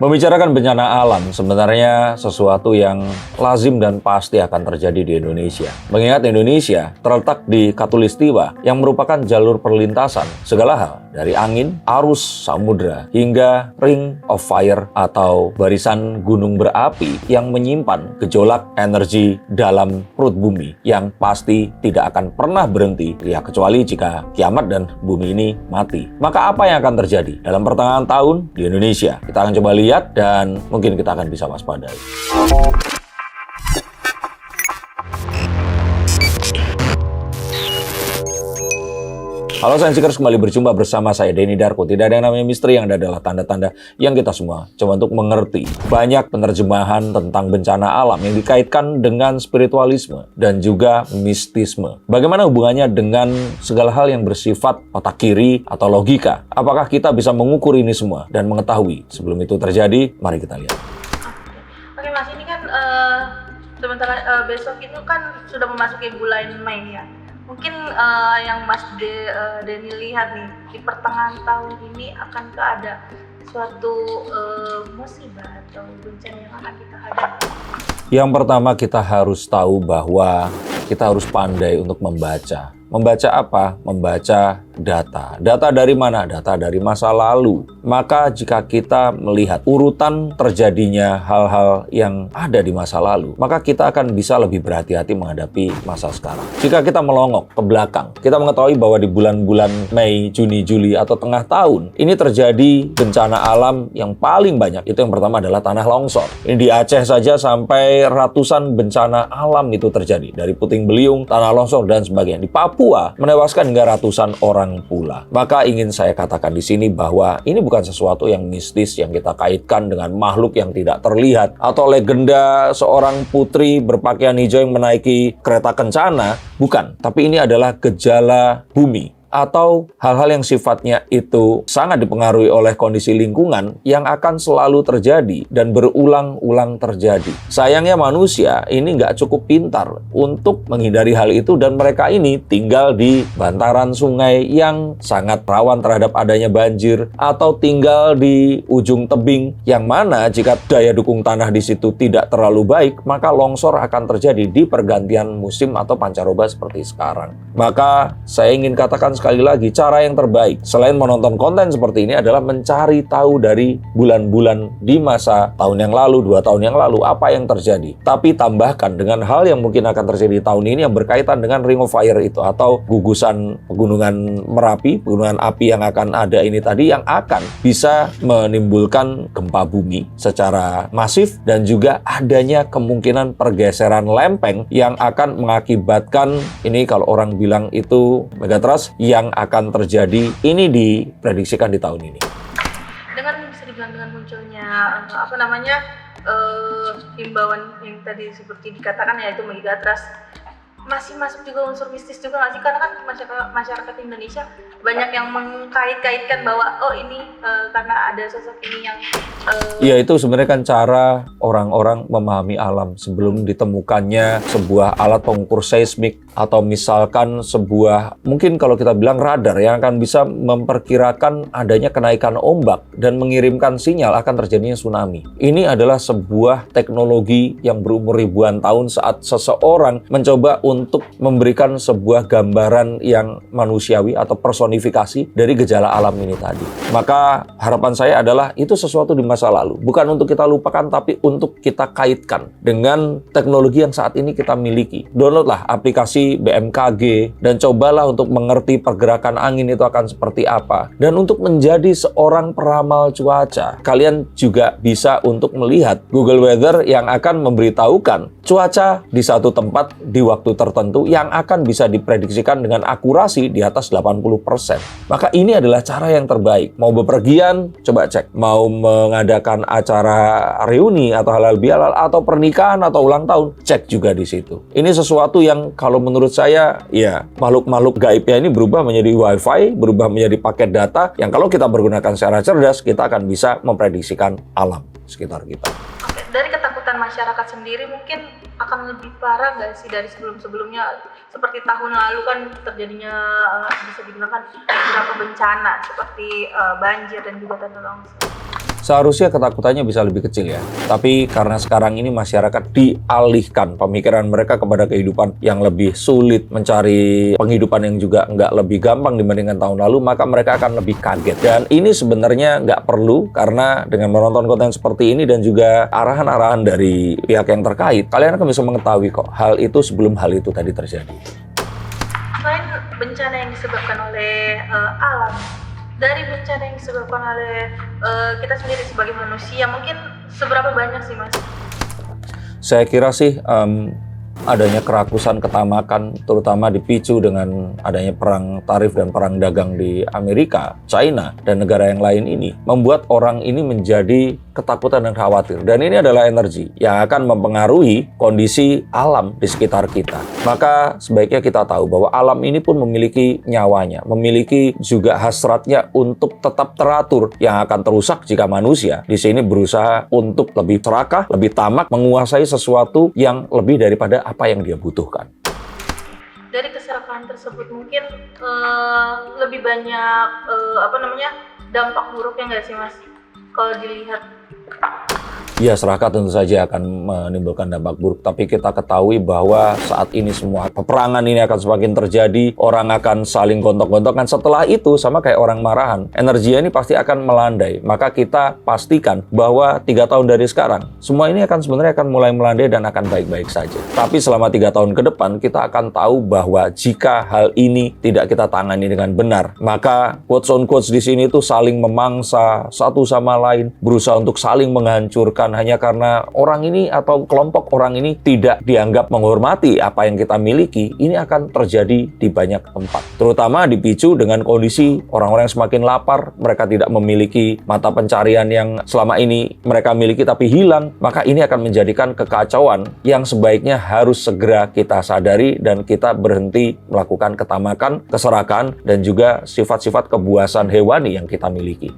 Membicarakan bencana alam sebenarnya sesuatu yang lazim dan pasti akan terjadi di Indonesia. Mengingat Indonesia terletak di Katulistiwa yang merupakan jalur perlintasan segala hal dari angin, arus samudra, hingga ring of fire atau barisan gunung berapi yang menyimpan gejolak energi dalam perut bumi yang pasti tidak akan pernah berhenti ya kecuali jika kiamat dan bumi ini mati. Maka apa yang akan terjadi dalam pertengahan tahun di Indonesia? Kita akan coba lihat dan mungkin kita akan bisa waspadai. Halo Sainsikers, kembali berjumpa bersama saya Denny Darko. Tidak ada yang namanya misteri, yang ada adalah tanda-tanda yang kita semua coba untuk mengerti. Banyak penerjemahan tentang bencana alam yang dikaitkan dengan spiritualisme dan juga mistisme. Bagaimana hubungannya dengan segala hal yang bersifat otak kiri atau logika? Apakah kita bisa mengukur ini semua dan mengetahui sebelum itu terjadi? Mari kita lihat. Oke Mas, ini kan sementara besok itu kan sudah memasuki bulan Mei ya. Mungkin yang Mas Denny lihat nih, di pertengahan tahun ini akankah ada suatu musibah atau bencana yang akan kita hadapi? Yang pertama, kita harus tahu bahwa kita harus pandai untuk membaca. Membaca apa? Membaca data. Data dari mana? Data dari masa lalu. Maka jika kita melihat urutan terjadinya hal-hal yang ada di masa lalu, maka kita akan bisa lebih berhati-hati menghadapi masa sekarang. Jika kita melongok ke belakang, kita mengetahui bahwa di bulan-bulan Mei, Juni, Juli, atau tengah tahun, ini terjadi bencana alam yang paling banyak. Itu yang pertama adalah tanah longsor. Ini di Aceh saja sampai ratusan bencana alam itu terjadi. Dari puting beliung, tanah longsor, dan sebagainya. Di Papua menewaskan hingga ratusan orang pula. Maka ingin saya katakan di sini bahwa ini bukan sesuatu yang mistis yang kita kaitkan dengan makhluk yang tidak terlihat atau legenda seorang putri berpakaian hijau yang menaiki kereta kencana, bukan. Tapi ini adalah gejala bumi atau hal-hal yang sifatnya itu sangat dipengaruhi oleh kondisi lingkungan yang akan selalu terjadi dan berulang-ulang terjadi. Sayangnya manusia ini nggak cukup pintar untuk menghindari hal itu dan mereka ini tinggal di bantaran sungai yang sangat rawan terhadap adanya banjir atau tinggal di ujung tebing yang mana jika daya dukung tanah di situ tidak terlalu baik, maka longsor akan terjadi di pergantian musim atau pancaroba seperti sekarang. Maka saya ingin katakan sekali lagi, cara yang terbaik selain menonton konten seperti ini adalah mencari tahu dari bulan-bulan di masa tahun yang lalu, 2 tahun yang lalu, apa yang terjadi. Tapi tambahkan dengan hal yang mungkin akan terjadi tahun ini yang berkaitan dengan Ring of Fire itu atau gugusan pegunungan Merapi, pegunungan api yang akan ada ini tadi yang akan bisa menimbulkan gempa bumi secara masif dan juga adanya kemungkinan pergeseran lempeng yang akan mengakibatkan ini kalau orang bilang itu megatrust yang akan terjadi ini diprediksikan di tahun ini. Dengan bisa dibilang dengan munculnya himbauan yang tadi seperti dikatakan yaitu megatrust, masih masuk juga unsur mistis juga nggak sih? Karena kan masyarakat Indonesia banyak yang mengkait-kaitkan bahwa ini karena ada sosok ini yang ya itu sebenarnya kan cara orang-orang memahami alam sebelum ditemukannya sebuah alat pengukur seismik atau misalkan sebuah, mungkin kalau kita bilang radar yang akan bisa memperkirakan adanya kenaikan ombak dan mengirimkan sinyal akan terjadinya tsunami. Ini adalah sebuah teknologi yang berumur ribuan tahun saat seseorang mencoba untuk memberikan sebuah gambaran yang manusiawi atau personifikasi dari gejala alam ini tadi. Maka harapan saya adalah itu sesuatu di masa lalu. Bukan untuk kita lupakan, tapi untuk kita kaitkan dengan teknologi yang saat ini kita miliki. Downloadlah aplikasi BMKG dan cobalah untuk mengerti pergerakan angin itu akan seperti apa. Dan untuk menjadi seorang peramal cuaca, kalian juga bisa untuk melihat Google Weather yang akan memberitahukan cuaca di satu tempat di waktu tertentu yang akan bisa diprediksikan dengan akurasi di atas 80%. Maka ini adalah cara yang terbaik. Mau bepergian, coba cek. Mau mengadakan acara reuni atau halal bihalal atau pernikahan atau ulang tahun, cek juga di situ. Ini sesuatu yang kalau menurut saya, ya makhluk-makhluk gaibnya ini berubah menjadi wifi, berubah menjadi paket data yang kalau kita pergunakan secara cerdas, kita akan bisa memprediksikan alam sekitar kita. Dari ketakutan masyarakat sendiri mungkin akan lebih parah nggak sih dari sebelum-sebelumnya? Seperti tahun lalu kan terjadinya bisa digunakan beberapa bencana seperti banjir dan juga tanah longsor. Seharusnya ketakutannya bisa lebih kecil ya. Tapi karena sekarang ini masyarakat dialihkan pemikiran mereka kepada kehidupan yang lebih sulit, mencari penghidupan yang juga nggak lebih gampang dibandingkan tahun lalu, maka mereka akan lebih kaget. Dan ini sebenarnya nggak perlu, karena dengan menonton konten seperti ini dan juga arahan-arahan dari pihak yang terkait, kalian akan bisa mengetahui kok hal itu sebelum hal itu tadi terjadi. Selain bencana yang disebabkan oleh alam, dari bencana yang disebabkan oleh kita sendiri sebagai manusia, mungkin seberapa banyak sih Mas? Saya kira sih adanya kerakusan, ketamakan, terutama dipicu dengan adanya perang tarif dan perang dagang di Amerika, China, dan negara yang lain ini, membuat orang ini menjadi ketakutan dan khawatir. Dan ini adalah energi yang akan mempengaruhi kondisi alam di sekitar kita. Maka sebaiknya kita tahu bahwa alam ini pun memiliki nyawanya, memiliki juga hasratnya untuk tetap teratur, yang akan terusak jika manusia di sini berusaha untuk lebih serakah, lebih tamak, menguasai sesuatu yang lebih daripada apa yang dia butuhkan. Dari keserakahan tersebut mungkin lebih banyak dampak buruknya nggak sih Mas? Kalau dilihat. Ya, serakah tentu saja akan menimbulkan dampak buruk. Tapi kita ketahui bahwa saat ini semua peperangan ini akan semakin terjadi. Orang akan saling gontok-gontokan. Setelah itu, sama kayak orang marahan, energi ini pasti akan melandai. Maka kita pastikan bahwa 3 tahun dari sekarang, semua ini sebenarnya akan mulai melandai dan akan baik-baik saja. Tapi selama 3 tahun ke depan, kita akan tahu bahwa jika hal ini tidak kita tangani dengan benar, maka quotes on quotes di sini itu saling memangsa satu sama lain, berusaha untuk saling menghancurkan hanya karena orang ini atau kelompok orang ini tidak dianggap menghormati apa yang kita miliki. Ini akan terjadi di banyak tempat, terutama dipicu dengan kondisi orang-orang yang semakin lapar, mereka tidak memiliki mata pencarian yang selama ini mereka miliki tapi hilang. Maka ini akan menjadikan kekacauan yang sebaiknya harus segera kita sadari dan kita berhenti melakukan ketamakan, keserakahan, dan juga sifat-sifat kebuasan hewani yang kita miliki.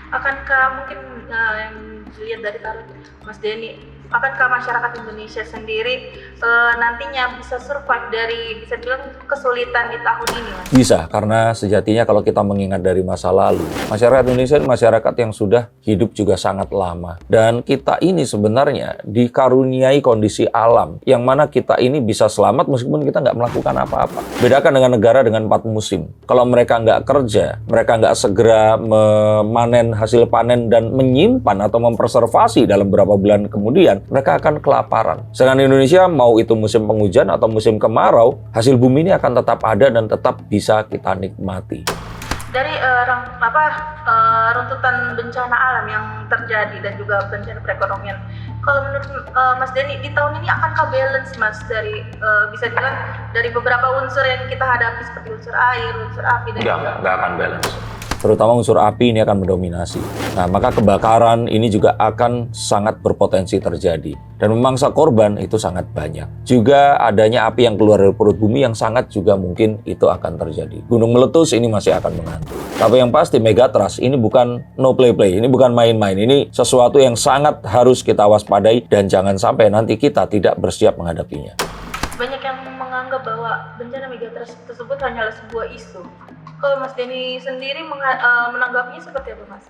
Akankah mungkin yang dilihat dari tarot Mas Denny, akankah masyarakat Indonesia sendiri nantinya bisa survive dari, bisa bilang, kesulitan di tahun ini Mas? Bisa, karena sejatinya kalau kita mengingat dari masa lalu, masyarakat Indonesia masyarakat yang sudah hidup juga sangat lama. Dan kita ini sebenarnya dikaruniai kondisi alam, yang mana kita ini bisa selamat meskipun kita nggak melakukan apa-apa. Bedakan dengan negara dengan 4 musim. Kalau mereka nggak kerja, mereka nggak segera memanen hasil panen dan menyimpan atau mempreservasi dalam beberapa bulan kemudian, mereka akan kelaparan. Sedangkan Indonesia, mau itu musim penghujan atau musim kemarau, hasil bumi ini akan tetap ada dan tetap bisa kita nikmati. Dari runtutan bencana alam yang terjadi dan juga bencana perekonomian, kalau menurut Mas Denny, di tahun ini akankah balance Mas dari bisa dibilang dari beberapa unsur yang kita hadapi seperti unsur air, unsur api, dan Nggak akan balance. Terutama unsur api ini akan mendominasi. Nah, maka kebakaran ini juga akan sangat berpotensi terjadi. Dan memangsa korban itu sangat banyak. Juga adanya api yang keluar dari perut bumi yang sangat juga mungkin itu akan terjadi. Gunung meletus ini masih akan menghantui. Tapi yang pasti Megatrust ini bukan no play-play, ini bukan main-main. Ini sesuatu yang sangat harus kita waspadai dan jangan sampai nanti kita tidak bersiap menghadapinya. Banyak yang menganggap bahwa bencana Megatrust tersebut hanyalah sebuah isu. Kalau Mas Denny sendiri menanggapinya seperti apa Mas?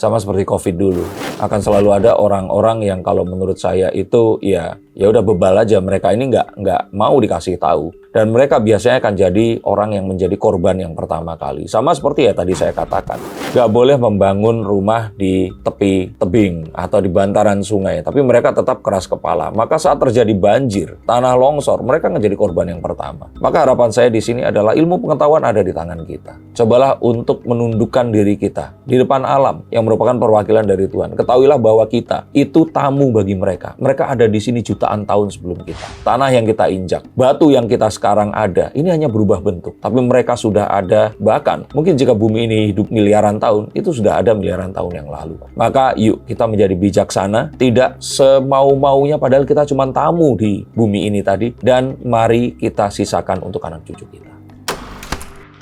Sama seperti COVID dulu, akan selalu ada orang-orang yang kalau menurut saya itu ya udah bebal aja, mereka ini nggak mau dikasih tahu, dan mereka biasanya akan jadi orang yang menjadi korban yang pertama kali. Sama seperti ya tadi saya katakan, nggak boleh membangun rumah di tepi tebing atau di bantaran sungai, tapi mereka tetap keras kepala. Maka saat terjadi banjir, tanah longsor, mereka menjadi korban yang pertama. Maka harapan saya di sini adalah ilmu pengetahuan ada di tangan kita. Cobalah untuk menundukkan diri kita di depan alam yang merupakan perwakilan dari Tuhan. Ketahuilah bahwa kita itu tamu bagi mereka. Mereka ada di sini jutaan tahun sebelum kita. Tanah yang kita injak, batu yang kita sekarang ada, ini hanya berubah bentuk. Tapi mereka sudah ada, bahkan mungkin jika bumi ini hidup miliaran tahun, itu sudah ada miliaran tahun yang lalu. Maka yuk kita menjadi bijaksana, tidak semau-maunya padahal kita cuma tamu di bumi ini tadi, dan mari kita sisakan untuk anak cucu kita.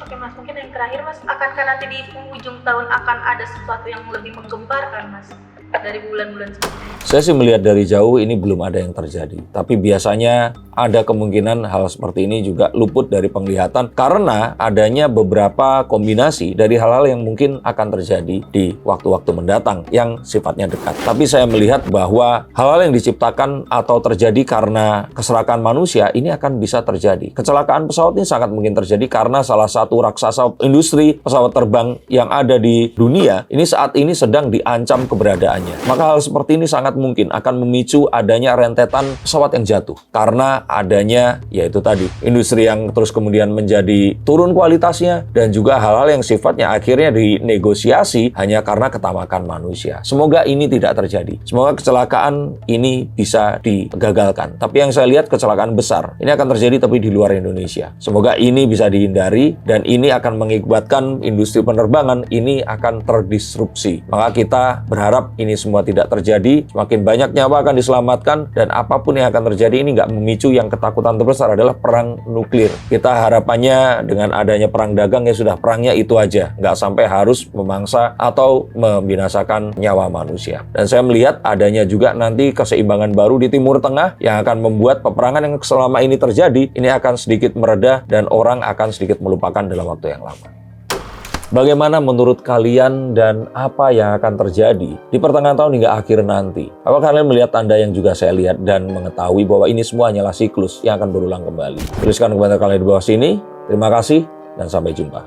Oke Mas, mungkin yang terakhir Mas, akankah nanti di ujung tahun akan ada sesuatu yang lebih menggemparkan Mas? dari bulan-bulan sebelumnya? Saya sih melihat dari jauh ini belum ada yang terjadi. Tapi biasanya ada kemungkinan hal seperti ini juga luput dari penglihatan karena adanya beberapa kombinasi dari hal-hal yang mungkin akan terjadi di waktu-waktu mendatang yang sifatnya dekat. Tapi saya melihat bahwa hal-hal yang diciptakan atau terjadi karena kesalahan manusia ini akan bisa terjadi. Kecelakaan pesawat ini sangat mungkin terjadi karena salah satu raksasa industri pesawat terbang yang ada di dunia ini saat ini sedang diancam keberadaannya. Maka hal seperti ini sangat mungkin akan memicu adanya rentetan pesawat yang jatuh karena adanya yaitu tadi industri yang terus kemudian menjadi turun kualitasnya dan juga hal-hal yang sifatnya akhirnya dinegosiasi hanya karena ketamakan manusia. Semoga ini tidak terjadi. Semoga kecelakaan ini bisa digagalkan. Tapi yang saya lihat kecelakaan besar ini akan terjadi tapi di luar Indonesia. Semoga ini bisa dihindari dan ini akan mengakibatkan industri penerbangan ini akan terdisrupsi. Maka kita berharap ini semua tidak terjadi. Semakin banyak nyawa akan diselamatkan dan apapun yang akan terjadi ini nggak memicu yang ketakutan terbesar adalah perang nuklir. Kita harapannya dengan adanya perang dagang ya sudah perangnya itu aja. Nggak sampai harus memangsa atau membinasakan nyawa manusia. Dan saya melihat adanya juga nanti keseimbangan baru di Timur Tengah yang akan membuat peperangan yang selama ini terjadi ini akan sedikit mereda dan orang akan sedikit melupakan dalam waktu yang lama. Bagaimana menurut kalian dan apa yang akan terjadi di pertengahan tahun hingga akhir nanti? Apakah kalian melihat tanda yang juga saya lihat dan mengetahui bahwa ini semua hanyalah siklus yang akan berulang kembali? Tuliskan komentar kalian di bawah sini. Terima kasih dan sampai jumpa.